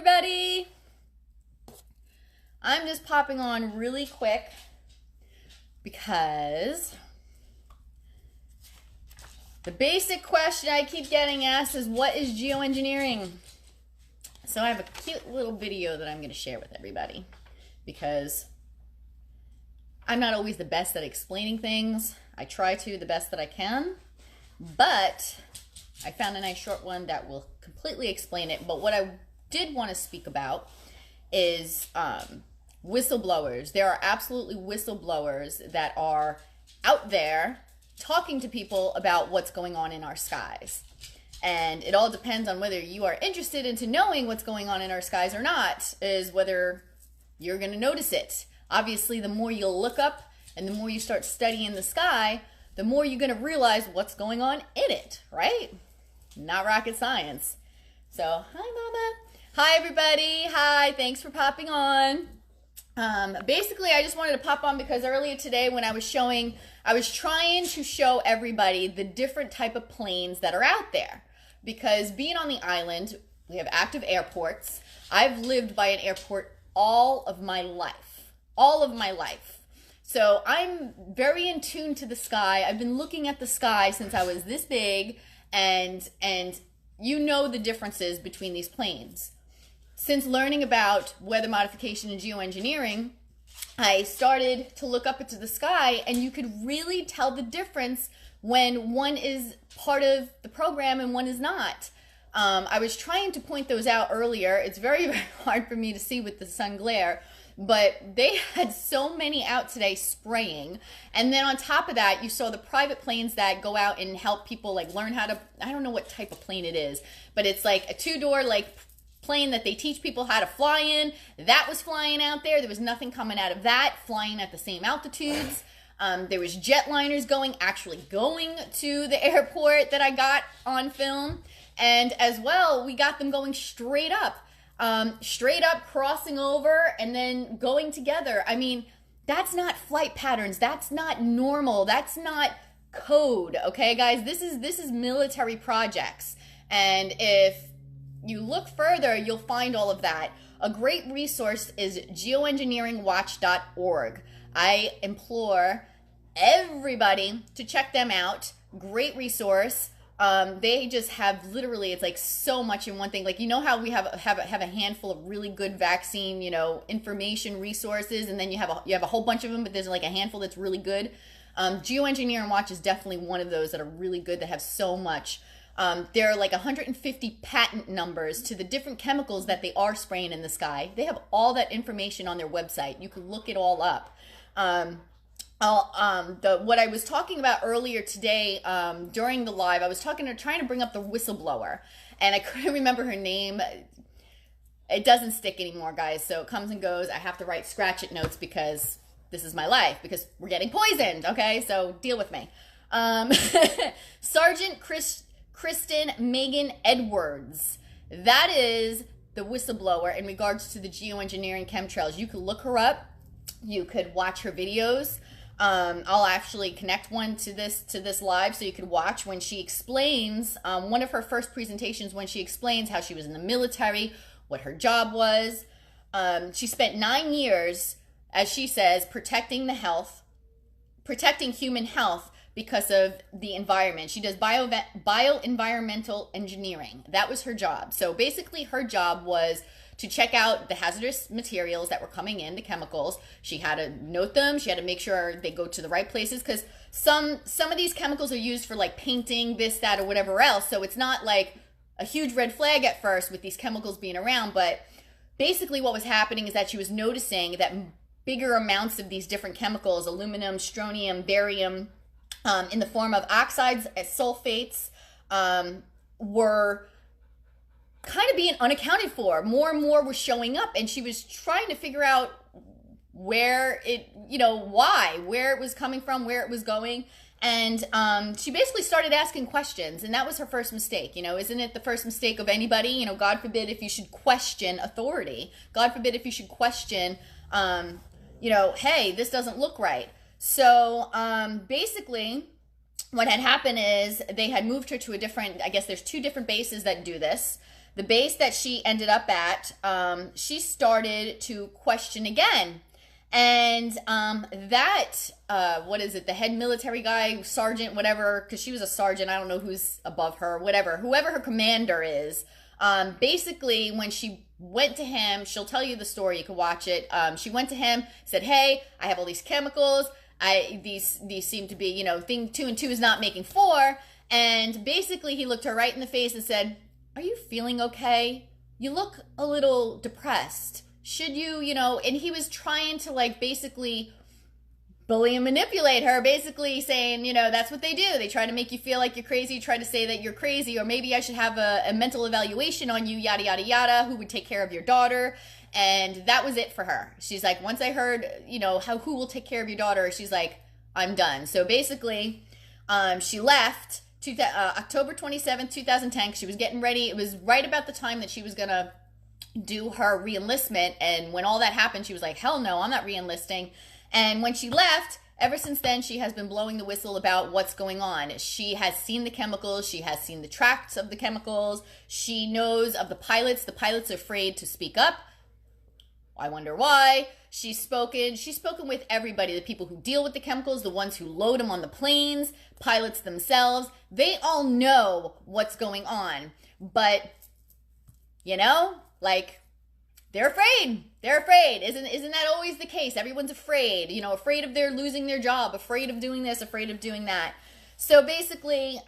everybody. I'm just popping on really quick because the basic question I keep getting asked is, what is geoengineering? So I have a cute little video that I'm going to share with everybody because I'm not always the best at explaining things. I try to the best that I can, but I found a nice short one that will completely explain it. But what I did want to speak about is whistleblowers. There are absolutely whistleblowers that are out there talking to people about what's going on in our skies. And it all depends on whether you are interested into knowing what's going on in our skies or not, is whether you're going to notice it. Obviously, the more you'll look up and the more you start studying the sky, the more you're going to realize what's going on in it, right? Not rocket science. So, hi, Mama. Hi, everybody. Hi, thanks for popping on. Basically, I just wanted to pop on because earlier today when I was trying to show everybody the different type of planes that are out there. Because being on the island, we have active airports. I've lived by an airport all of my life. All of my life. So I'm very in tune to the sky. I've been looking at the sky since I was this big, and you know the differences between these planes. Since learning about weather modification and geoengineering, I started to look up into the sky, and you could really tell the difference when one is part of the program and one is not. I was trying to point those out earlier. It's very, very hard for me to see with the sun glare, but they had so many out today spraying. And then on top of that, you saw the private planes that go out and help people like learn how to, I don't know what type of plane it is, but it's like a two-door like plane that they teach people how to fly in. That was flying out there. There was nothing coming out of that, flying at the same altitudes. There was jetliners actually going to the airport that I got on film. And as well, we got them going straight up, crossing over and then going together. I mean, that's not flight patterns. That's not normal. That's not code. Okay, guys, this is military projects. And if you look further, you'll find all of that. A great resource is geoengineeringwatch.org. I implore everybody to check them out. Great resource. They just have literally, it's like so much in one thing. Like, you know how we have a handful of really good vaccine, information resources, and then you have a whole bunch of them, but there's like a handful that's really good. Geoengineering Watch is definitely one of those that are really good, that have so much. There are like 150 patent numbers to the different chemicals that they are spraying in the sky. They have all that information on their website. You can look it all up. What I was talking about earlier today during the live, I was trying to bring up the whistleblower, and I couldn't remember her name. It doesn't stick anymore, guys, so it comes and goes. I have to write scratch-it notes because this is my life, because we're getting poisoned, okay? So deal with me. Sergeant Kristen Megan Edwards. That is the whistleblower in regards to the geoengineering chemtrails. You could look her up. You could watch her videos. I'll actually connect one to this live so you could watch when she explains one of her first presentations, when she explains how she was in the military, what her job was. She spent 9 years, as she says, protecting human health because of the environment. She does bioenvironmental engineering. That was her job. So basically her job was to check out the hazardous materials that were coming in, the chemicals. She had to note them. She had to make sure they go to the right places, because some of these chemicals are used for like painting, this, that, or whatever else. So it's not like a huge red flag at first with these chemicals being around. But basically what was happening is that she was noticing that bigger amounts of these different chemicals, aluminum, strontium, barium, in the form of oxides, sulfates, were kind of being unaccounted for. More and more was showing up, and she was trying to figure out where it, why, where it was coming from, where it was going. And she basically started asking questions, and that was her first mistake. Isn't it the first mistake of anybody? God forbid if you should question authority. God forbid if you should question, hey, this doesn't look right. So basically what had happened is they had moved her to a different, I guess there's 2 different bases that do this. the base that she ended up at, she started to question again. And what is it, the head military guy, sergeant, whatever, because she was a sergeant, I don't know who's above her, whatever, whoever her commander is, basically when she went to him, she'll tell you the story, you can watch it, she went to him, said, hey, I have all these chemicals, these seem to be, you know, thing 2 and 2 is not making 4, and basically he looked her right in the face and said, are you feeling okay? You look a little depressed. Should you, you know, and he was trying to like basically bully and manipulate her, basically saying, you know, that's what they do. They try to make you feel like you're crazy, try to say that you're crazy, or maybe I should have a mental evaluation on you, yada, yada, yada, who would take care of your daughter. And that was it for her. She's like, once I heard, you know, who will take care of your daughter, she's like, I'm done. So basically, she left October 27th, 2010, because she was getting ready. It was right about the time that she was going to do her re-enlistment, and when all that happened, she was like, hell no, I'm not re-enlisting. And when she left, ever since then, she has been blowing the whistle about what's going on. She has seen the chemicals, she has seen the tracks of the chemicals, she knows of the pilots are afraid to speak up. I wonder why. She's spoken with everybody, the people who deal with the chemicals, the ones who load them on the planes, pilots themselves. They all know what's going on, but you know, like, they're afraid. They're afraid. Isn't that always the case? Everyone's afraid, you know, afraid of their losing their job, afraid of doing this, afraid of doing that. So basically,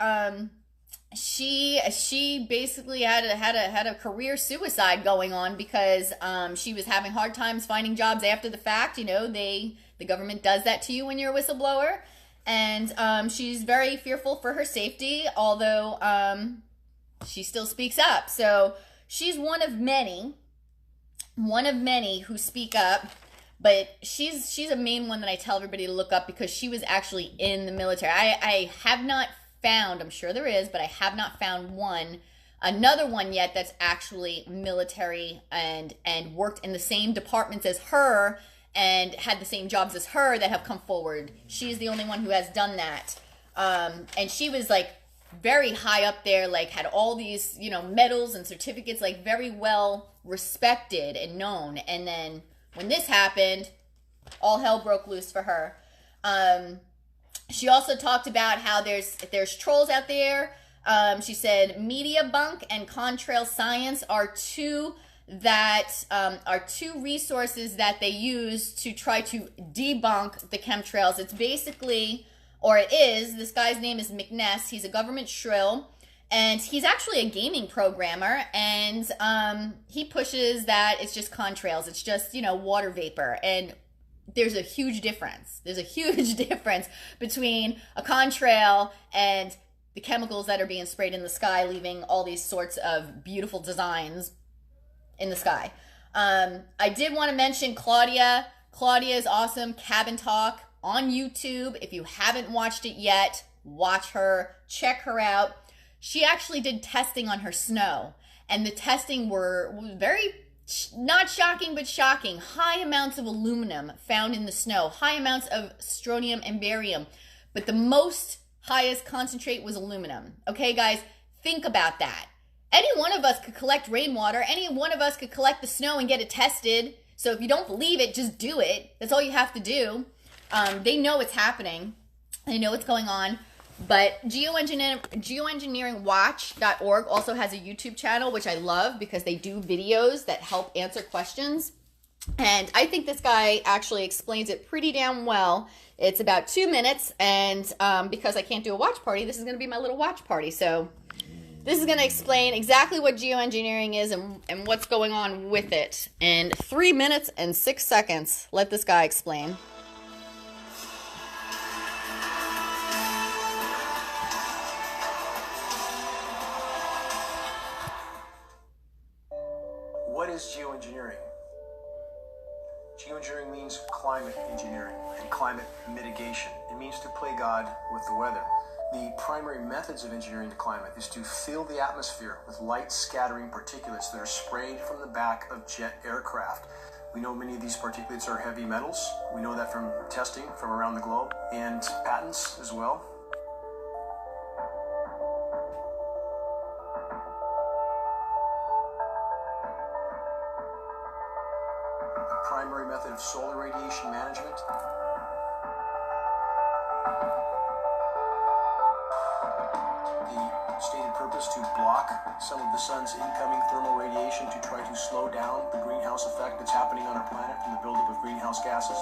she basically had a career suicide going on because she was having hard times finding jobs after the fact. You know, the government does that to you when you're a whistleblower, and she's very fearful for her safety, although she still speaks up. So she's one of many who speak up, but she's a main one that I tell everybody to look up because she was actually in the military. I have not found, I'm sure there is, but I have not found another one yet that's actually military and worked in the same departments as her and had the same jobs as her that have come forward. She's the only one who has done that. And she was like very high up there, like had all these, you know, medals and certificates, like very well respected and known. And then when this happened, all hell broke loose for her. She also talked about how there's trolls out there. She said media bunk and contrail science are two resources that they use to try to debunk the chemtrails. It's basically, or it is, this guy's name is McNess. He's a government shrill, and he's actually a gaming programmer, and he pushes that it's just contrails. It's just, you know, water vapor. And there's a huge difference. There's a huge difference between a contrail and the chemicals that are being sprayed in the sky, leaving all these sorts of beautiful designs in the sky. I did want to mention Claudia. Claudia is awesome. Cabin Talk on YouTube. If you haven't watched it yet, watch her, check her out. She actually did testing on her snow, and the testing were very, not shocking, but shocking. High amounts of aluminum found in the snow, high amounts of strontium and barium, but the highest concentrate was aluminum. Okay, guys, think about that. Any one of us could collect rainwater. Any one of us could collect the snow and get it tested. So if you don't believe it, just do it. That's all you have to do. They know it's happening. They know what's going on. But geoengineeringwatch.org also has a YouTube channel, which I love because they do videos that help answer questions. And I think this guy actually explains it pretty damn well. It's about 2 minutes, and because I can't do a watch party, this is going to be my little watch party. So this is going to explain exactly what geoengineering is and what's going on with it in 3 minutes and 6 seconds. Let this guy explain. What is geoengineering? Geoengineering means climate engineering and climate mitigation. It means to play God with the weather. The primary methods of engineering the climate is to fill the atmosphere with light scattering particulates that are sprayed from the back of jet aircraft. We know many of these particulates are heavy metals. We know that from testing from around the globe and patents as well. method of solar radiation management. The stated purpose to block some of the sun's incoming thermal radiation to try to slow down the greenhouse effect that's happening on our planet from the buildup of greenhouse gases.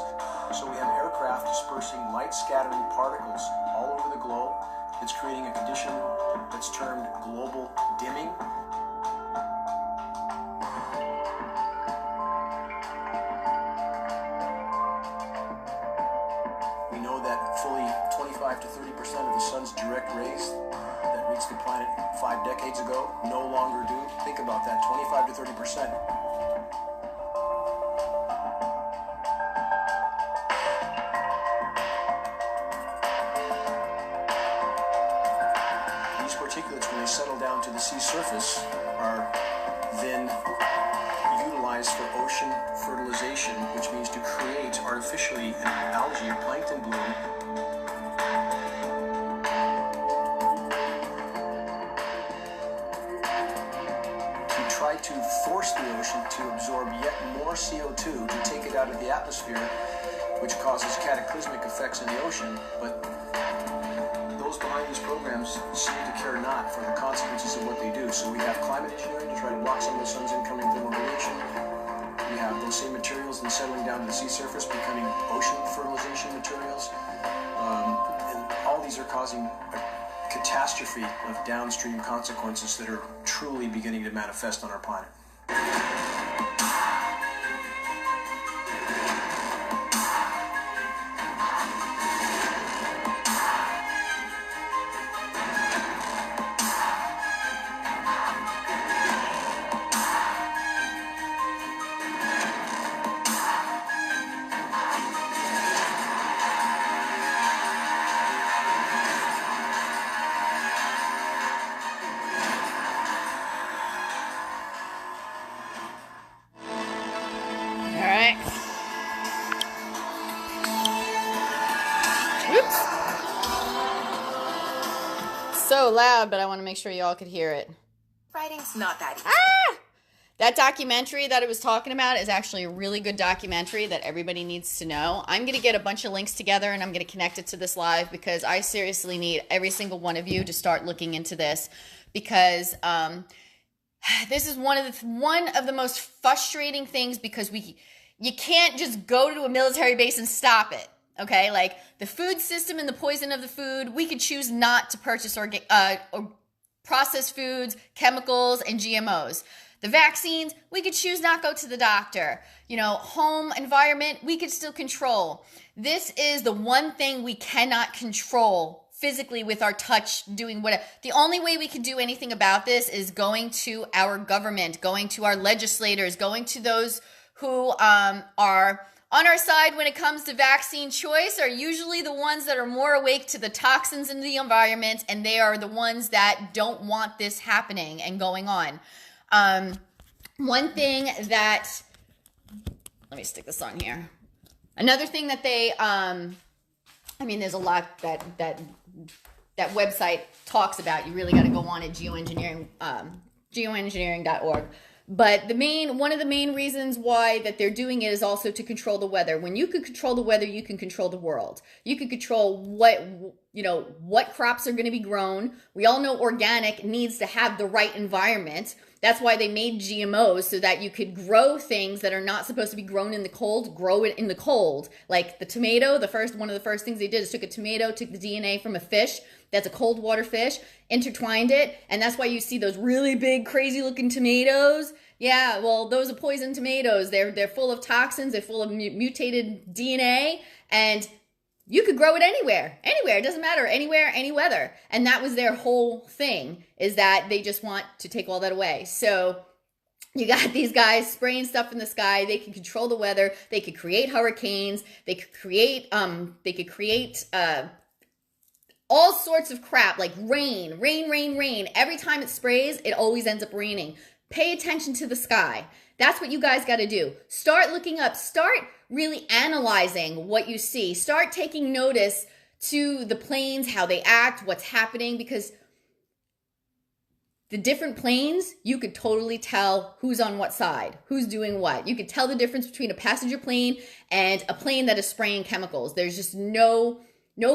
So we have aircraft dispersing light scattering particles all over the globe. It's creating a condition that's termed global dimming. We know that fully 25 to 30% of the sun's direct rays that reached the planet 5 decades ago no longer do. Think about that, 25 to 30%. These particulates, when they settle down to the sea surface, are then utilized for ocean fertilization, which means to create artificially an algae or plankton bloom to try to force the ocean to absorb yet more CO2 to take it out of the atmosphere, which causes cataclysmic effects in the ocean. But those behind these programs seem to care not for the consequences of what they do. So we have climate engineering to try to block some of the sun's incoming thermal radiation. We have those same materials then settling down to the sea surface, becoming ocean fertilization materials. And all these are causing a catastrophe of downstream consequences that are truly beginning to manifest on our planet. So loud, but I want to make sure y'all could hear it. Writing's not that easy. That documentary that it was talking about is actually a really good documentary that everybody needs to know. I'm going to get a bunch of links together and I'm going to connect it to this live because I seriously need every single one of you to start looking into this because this is one of the most frustrating things because you can't just go to a military base and stop it. Okay, like the food system and the poison of the food, we could choose not to purchase or processed foods, chemicals, and GMOs. The vaccines, we could choose not go to the doctor. You know, home environment, we could still control. This is the one thing we cannot control physically with our touch, doing whatever. The only way we can do anything about this is going to our government, going to our legislators, going to those who are on our side when it comes to vaccine choice are usually the ones that are more awake to the toxins in the environment, and they are the ones that don't want this happening and going on. One thing that, let me stick this on here. Another thing that they, there's a lot that website talks about. You really got to go on at geoengineering, geoengineering.org. But one of the main reasons why that they're doing it is also to control the weather. When you can control the weather, you can control the world. You can control what crops are going to be grown. We all know organic needs to have the right environment. That's why they made GMOs, so that you could grow things that are not supposed to be grown in the cold, grow it in the cold. Like the tomato, one of the first things they did is took a tomato, took the DNA from a fish that's a cold water fish, intertwined it, and that's why you see those really big, crazy looking tomatoes. Yeah, well, those are poison tomatoes. They're full of toxins, they're full of mutated DNA, and you could grow it anywhere, it doesn't matter, anywhere, any weather. And that was their whole thing, is that they just want to take all that away. So you got these guys spraying stuff in the sky. They can control the weather. They could create hurricanes. They could create all sorts of crap, like rain. Every time it sprays, it always ends up raining. Pay attention to the sky. That's what you guys got to do. Start looking up. Start really analyzing what you see. Start taking notice to the planes, how they act, what's happening, because the different planes, you could totally tell who's on what side, who's doing what. You could tell the difference between a passenger plane and a plane that is spraying chemicals. There's just no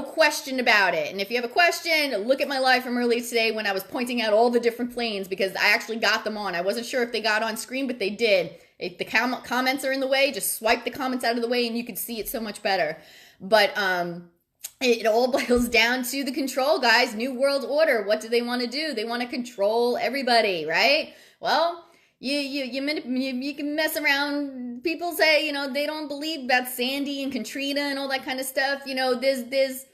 question about it. And if you have a question, look at my live from earlier today when I was pointing out all the different planes, because I actually got them on. I wasn't sure if they got on screen, but they did. If the comments are in the way, just swipe the comments out of the way and you can see it so much better. But it all boils down to the control, guys. New world order. What do they want to do? They want to control everybody, right? Well, you can mess around. People say, they don't believe about Sandy and Katrina and all that kind of stuff. There's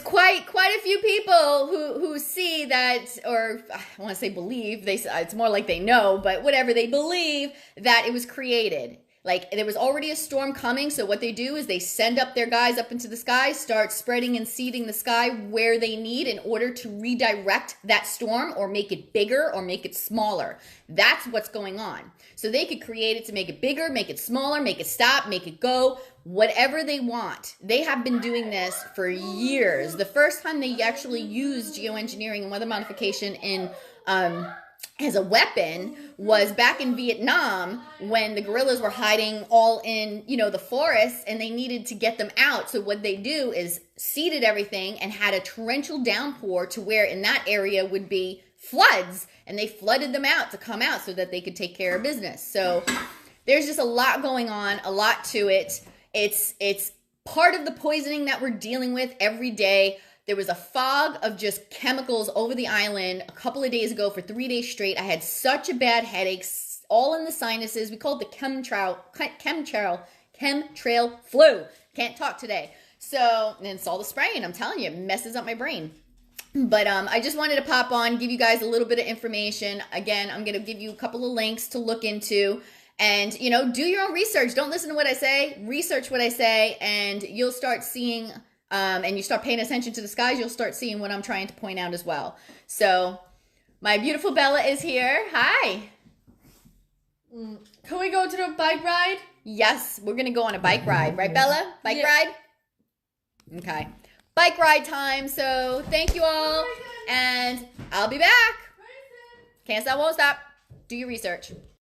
quite a few people who see that, or I want to say believe. It's more like they know, but whatever, they believe that it was created. Like, there was already a storm coming, so what they do is they send up their guys up into the sky, start spreading and seeding the sky where they need in order to redirect that storm or make it bigger or make it smaller. That's what's going on. So they could create it to make it bigger, make it smaller, make it stop, make it go, whatever they want. They have been doing this for years. The first time they actually used geoengineering and weather modification in as a weapon was back in Vietnam, when the guerrillas were hiding all in, the forests, and they needed to get them out. So what they do is seeded everything and had a torrential downpour to where in that area would be floods, and they flooded them out to come out so that they could take care of business. So there's just a lot going on, a lot to it. It's part of the poisoning that we're dealing with every day. There was a fog of just chemicals over the island a couple of days ago for 3 days straight. I had such a bad headache, all in the sinuses. We call it the chemtrail flu. Can't talk today. So, and it's all the spraying. I'm telling you, it messes up my brain. But I just wanted to pop on, give you guys a little bit of information. Again, I'm going to give you a couple of links to look into. And, do your own research. Don't listen to what I say. Research what I say, and you'll start seeing... and you start paying attention to the skies, you'll start seeing what I'm trying to point out as well. So, my beautiful Bella is here. Hi. Can we go to the bike ride? Yes, we're going to go on a bike ride. Right, Bella? Bike ride? Okay. Bike ride time. So, thank you all. And I'll be back. Can't stop, won't stop. Do your research.